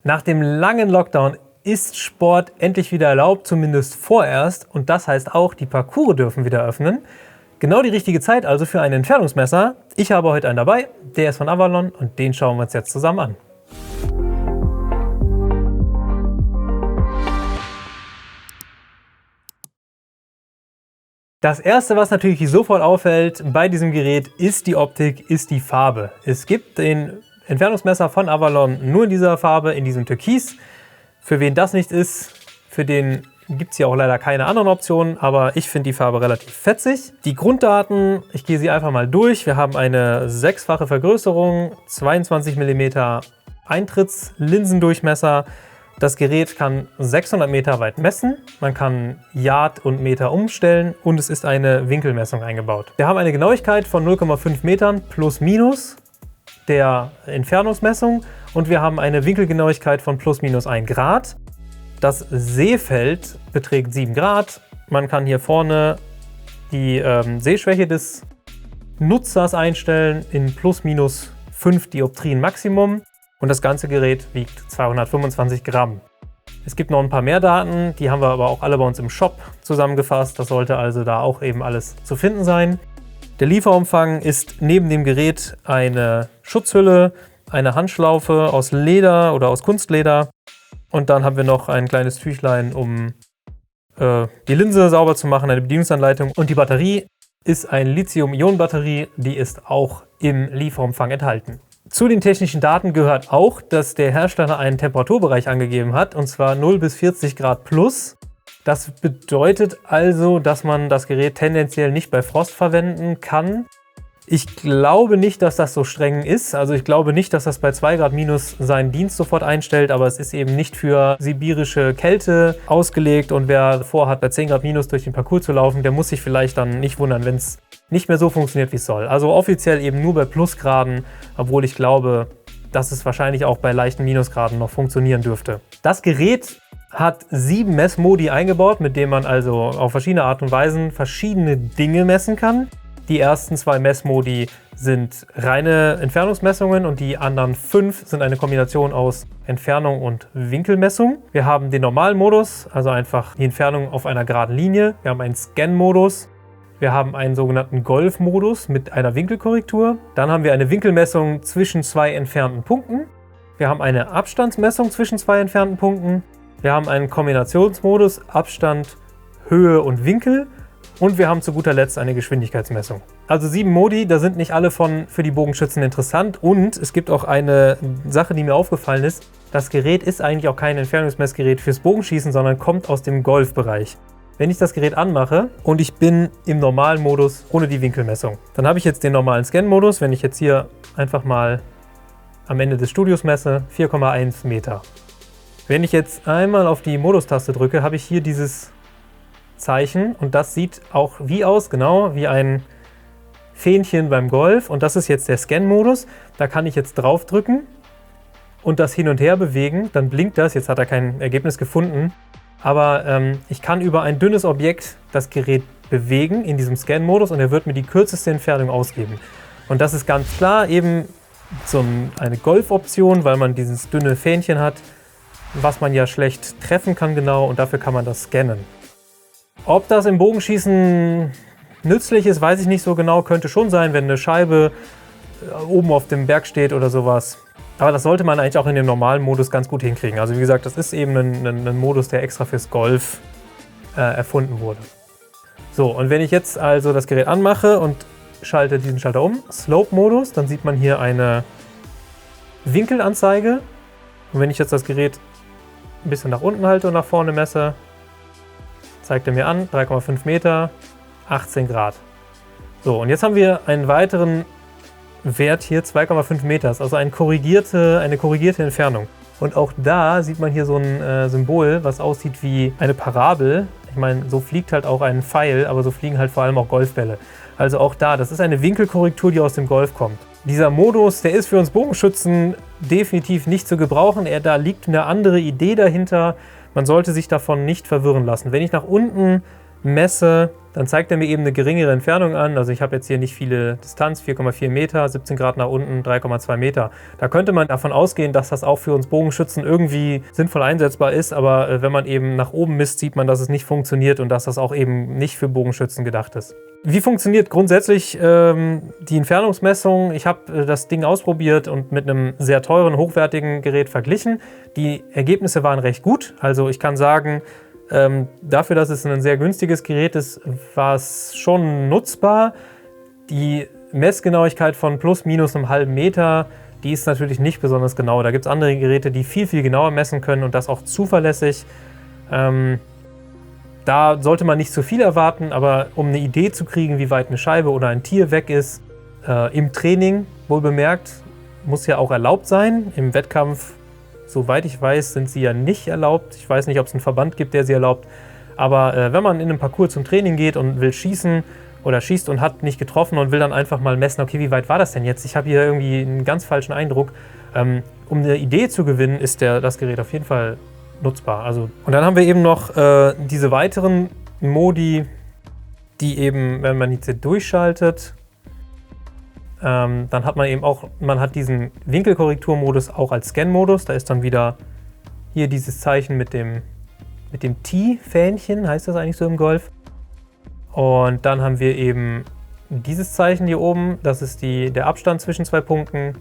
Nach dem langen Lockdown ist Sport endlich wieder erlaubt, zumindest vorerst. Und das heißt auch, die Parcours dürfen wieder öffnen. Genau die richtige Zeit also für ein Entfernungsmesser. Ich habe heute einen dabei, der ist von Avalon und den schauen wir uns jetzt zusammen an. Das erste, was natürlich sofort auffällt bei diesem Gerät, ist die Optik, ist die Farbe. Es gibt den Entfernungsmesser von Avalon nur in dieser Farbe, in diesem Türkis. Für wen das nicht ist, für den gibt es hier auch leider keine anderen Optionen, aber ich finde die Farbe relativ fetzig. Die Grunddaten, ich gehe sie einfach mal durch. Wir haben eine 6-fache Vergrößerung, 22 mm Eintrittslinsendurchmesser. Das Gerät kann 600 Meter weit messen, man kann Yard und Meter umstellen und es ist eine Winkelmessung eingebaut. Wir haben eine Genauigkeit von 0,5 Metern plus minus der Entfernungsmessung und wir haben eine Winkelgenauigkeit von plus minus 1 Grad. Das Sehfeld beträgt 7 Grad. Man kann hier vorne die Sehschwäche des Nutzers einstellen in plus minus 5 Dioptrien Maximum. Und das ganze Gerät wiegt 225 Gramm. Es gibt noch ein paar mehr Daten, die haben wir aber auch alle bei uns im Shop zusammengefasst. Das sollte also da auch eben alles zu finden sein. Der Lieferumfang ist neben dem Gerät eine Schutzhülle, eine Handschlaufe aus Leder oder aus Kunstleder. Und dann haben wir noch ein kleines Tüchlein, um die Linse sauber zu machen, eine Bedienungsanleitung. Und die Batterie ist eine Lithium-Ionen-Batterie, die ist auch im Lieferumfang enthalten. Zu den technischen Daten gehört auch, dass der Hersteller einen Temperaturbereich angegeben hat, und zwar 0 bis 40 Grad plus. Das bedeutet also, dass man das Gerät tendenziell nicht bei Frost verwenden kann. Ich glaube nicht, dass das so streng ist. Also ich glaube nicht, dass das bei 2 Grad minus seinen Dienst sofort einstellt, aber es ist eben nicht für sibirische Kälte ausgelegt. Und wer vorhat, bei 10 Grad minus durch den Parcours zu laufen, der muss sich vielleicht dann nicht wundern, wenn es nicht mehr so funktioniert, wie es soll. Also offiziell eben nur bei Plusgraden, obwohl ich glaube, dass es wahrscheinlich auch bei leichten Minusgraden noch funktionieren dürfte. Das Gerät hat 7 Messmodi eingebaut, mit denen man also auf verschiedene Art und Weisen verschiedene Dinge messen kann. Die ersten 2 Messmodi sind reine Entfernungsmessungen und die anderen 5 sind eine Kombination aus Entfernung und Winkelmessung. Wir haben den normalen Modus, also einfach die Entfernung auf einer geraden Linie. Wir haben einen Scan-Modus. Wir haben einen sogenannten Golf-Modus mit einer Winkelkorrektur. Dann haben wir eine Winkelmessung zwischen 2 entfernten Punkten. Wir haben eine Abstandsmessung zwischen 2 entfernten Punkten. Wir haben einen Kombinationsmodus, Abstand, Höhe und Winkel. Und wir haben zu guter Letzt eine Geschwindigkeitsmessung. Also 7 Modi, da sind nicht alle für die Bogenschützen interessant. Und es gibt auch eine Sache, die mir aufgefallen ist. Das Gerät ist eigentlich auch kein Entfernungsmessgerät fürs Bogenschießen, sondern kommt aus dem Golfbereich. Wenn ich das Gerät anmache und ich bin im normalen Modus ohne die Winkelmessung, dann habe ich jetzt den normalen Scan-Modus. Wenn ich jetzt hier einfach mal am Ende des Studios messe, 4,1 Meter. Wenn ich jetzt einmal auf die Modus-Taste drücke, habe ich hier dieses Zeichen und das sieht auch wie aus, genau wie ein Fähnchen beim Golf, und das ist jetzt der Scan-Modus. Da kann ich jetzt drauf drücken und das hin und her bewegen, dann blinkt das. Jetzt hat er kein Ergebnis gefunden, aber ich kann über ein dünnes Objekt das Gerät bewegen in diesem Scan-Modus und er wird mir die kürzeste Entfernung ausgeben. Und das ist ganz klar eben so eine Golf-Option, weil man dieses dünne Fähnchen hat, was man ja schlecht treffen kann genau, und dafür kann man das scannen. Ob das im Bogenschießen nützlich ist, weiß ich nicht so genau. Könnte schon sein, wenn eine Scheibe oben auf dem Berg steht oder sowas. Aber das sollte man eigentlich auch in dem normalen Modus ganz gut hinkriegen. Also wie gesagt, das ist eben ein Modus, der extra fürs Golf erfunden wurde. So, und wenn ich jetzt also das Gerät anmache und schalte diesen Schalter um, Slope-Modus, dann sieht man hier eine Winkelanzeige. Und wenn ich jetzt das Gerät ein bisschen nach unten halte und nach vorne messe, zeigt er mir an, 3,5 Meter, 18 Grad. So, und jetzt haben wir einen weiteren Wert hier, 2,5 Meter, also eine korrigierte Entfernung. Und auch da sieht man hier so ein Symbol, was aussieht wie eine Parabel. Ich meine, so fliegt halt auch ein Pfeil, aber so fliegen halt vor allem auch Golfbälle. Also auch da, das ist eine Winkelkorrektur, die aus dem Golf kommt. Dieser Modus, der ist für uns Bogenschützen definitiv nicht zu gebrauchen. Da liegt eine andere Idee dahinter. Man sollte sich davon nicht verwirren lassen. Wenn ich nach unten messe, Dann zeigt er mir eben eine geringere Entfernung an. Also ich habe jetzt hier nicht viele Distanz, 4,4 Meter, 17 Grad nach unten, 3,2 Meter. Da könnte man davon ausgehen, dass das auch für uns Bogenschützen irgendwie sinnvoll einsetzbar ist. Aber wenn man eben nach oben misst, sieht man, dass es nicht funktioniert und dass das auch eben nicht für Bogenschützen gedacht ist. Wie funktioniert grundsätzlich die Entfernungsmessung? Ich habe das Ding ausprobiert und mit einem sehr teuren, hochwertigen Gerät verglichen. Die Ergebnisse waren recht gut. Also ich kann sagen, dafür, dass es ein sehr günstiges Gerät ist, war es schon nutzbar. Die Messgenauigkeit von plus minus einem halben Meter, die ist natürlich nicht besonders genau. Da gibt es andere Geräte, die viel, viel genauer messen können und das auch zuverlässig. Da sollte man nicht zu viel erwarten, aber um eine Idee zu kriegen, wie weit eine Scheibe oder ein Tier weg ist, im Training, wohl bemerkt, muss ja auch erlaubt sein. Im Wettkampf, soweit ich weiß, sind sie ja nicht erlaubt. Ich weiß nicht, ob es einen Verband gibt, der sie erlaubt. Aber wenn man in einem Parcours zum Training geht und will schießen oder schießt und hat nicht getroffen und will dann einfach mal messen, okay, wie weit war das denn jetzt? Ich habe hier irgendwie einen ganz falschen Eindruck. Um eine Idee zu gewinnen, ist das Gerät auf jeden Fall nutzbar. Also, und dann haben wir eben noch diese weiteren Modi, die eben, wenn man jetzt durchschaltet, dann hat man eben auch, man hat diesen Winkelkorrekturmodus auch als Scan-Modus. Da ist dann wieder hier dieses Zeichen mit dem T-Fähnchen, heißt das eigentlich so im Golf. Und dann haben wir eben dieses Zeichen hier oben, das ist der Abstand zwischen zwei Punkten.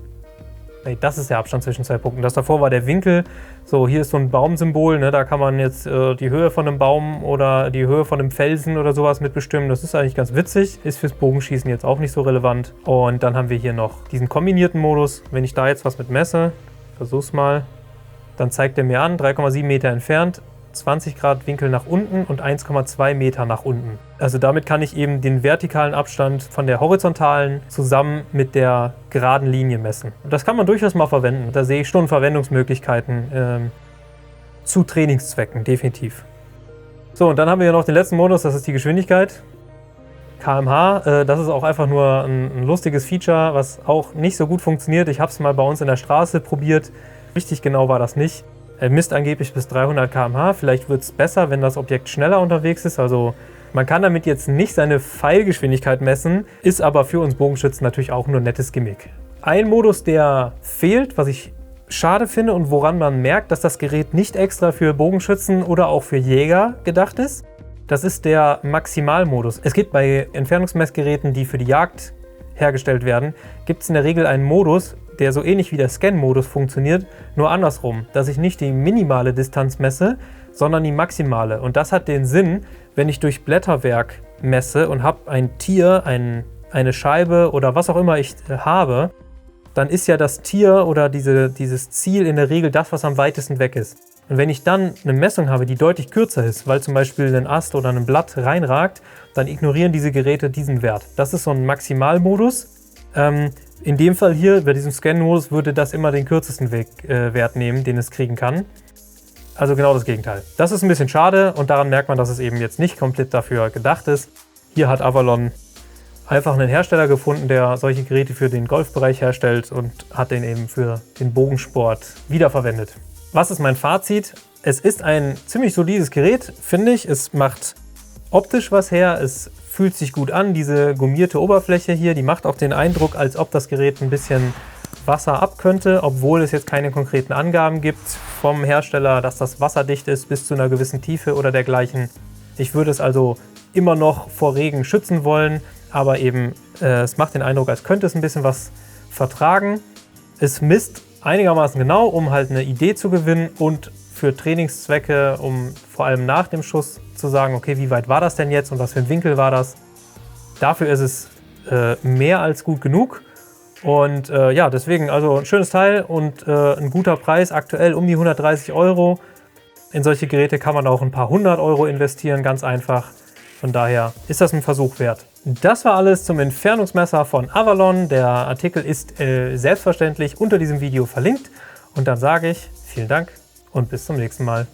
Nee, das ist der Abstand zwischen zwei Punkten. Das davor war der Winkel. So, hier ist so ein Baumsymbol, ne? Da kann man jetzt die Höhe von einem Baum oder die Höhe von einem Felsen oder sowas mitbestimmen. Das ist eigentlich ganz witzig. Ist fürs Bogenschießen jetzt auch nicht so relevant. Und dann haben wir hier noch diesen kombinierten Modus. Wenn ich da jetzt was mit messe, versuch's mal, dann zeigt er mir an, 3,7 Meter entfernt, 20 Grad Winkel nach unten und 1,2 Meter nach unten. Also damit kann ich eben den vertikalen Abstand von der horizontalen zusammen mit der geraden Linie messen. Und das kann man durchaus mal verwenden. Da sehe ich schon Verwendungsmöglichkeiten zu Trainingszwecken, definitiv. So, und dann haben wir ja noch den letzten Modus, das ist die Geschwindigkeit. km/h, das ist auch einfach nur ein lustiges Feature, was auch nicht so gut funktioniert. Ich habe es mal bei uns in der Straße probiert. Richtig genau war das nicht. Er misst angeblich bis 300 km/h. Vielleicht wird es besser, wenn das Objekt schneller unterwegs ist. Also man kann damit jetzt nicht seine Pfeilgeschwindigkeit messen, ist aber für uns Bogenschützen natürlich auch nur ein nettes Gimmick. Ein Modus, der fehlt, was ich schade finde und woran man merkt, dass das Gerät nicht extra für Bogenschützen oder auch für Jäger gedacht ist, das ist der Maximalmodus. Es gibt bei Entfernungsmessgeräten, die für die Jagd hergestellt werden, gibt es in der Regel einen Modus, der so ähnlich wie der Scan-Modus funktioniert, nur andersrum, dass ich nicht die minimale Distanz messe, sondern die maximale. Und das hat den Sinn, wenn ich durch Blätterwerk messe und habe ein Tier, eine Scheibe oder was auch immer ich habe, dann ist ja das Tier oder dieses Ziel in der Regel das, was am weitesten weg ist. Und wenn ich dann eine Messung habe, die deutlich kürzer ist, weil zum Beispiel ein Ast oder ein Blatt reinragt, dann ignorieren diese Geräte diesen Wert. Das ist so ein Maximalmodus. In dem Fall hier, bei diesem Scan-Modus, würde das immer den kürzesten Wert nehmen, den es kriegen kann. Also genau das Gegenteil. Das ist ein bisschen schade und daran merkt man, dass es eben jetzt nicht komplett dafür gedacht ist. Hier hat Avalon einfach einen Hersteller gefunden, der solche Geräte für den Golfbereich herstellt und hat den eben für den Bogensport wiederverwendet. Was ist mein Fazit? Es ist ein ziemlich solides Gerät, finde ich. Es macht optisch was her, es fühlt sich gut an. Diese gummierte Oberfläche hier, die macht auch den Eindruck, als ob das Gerät ein bisschen Wasser ab könnte, obwohl es jetzt keine konkreten Angaben gibt vom Hersteller, dass das wasserdicht ist bis zu einer gewissen Tiefe oder dergleichen. Ich würde es also immer noch vor Regen schützen wollen, aber eben es macht den Eindruck, als könnte es ein bisschen was vertragen. Es misst einigermaßen genau, um halt eine Idee zu gewinnen und für Trainingszwecke, um vor allem nach dem Schuss zu sagen, okay, wie weit war das denn jetzt und was für ein Winkel war das. Dafür ist es mehr als gut genug. Und ja, deswegen also ein schönes Teil und ein guter Preis, aktuell um die 130 €. In solche Geräte kann man auch ein paar 100 € investieren, ganz einfach. Von daher ist das ein Versuch wert. Das war alles zum Entfernungsmesser von Avalon. Der Artikel ist selbstverständlich unter diesem Video verlinkt. Und dann sage ich vielen Dank und bis zum nächsten Mal.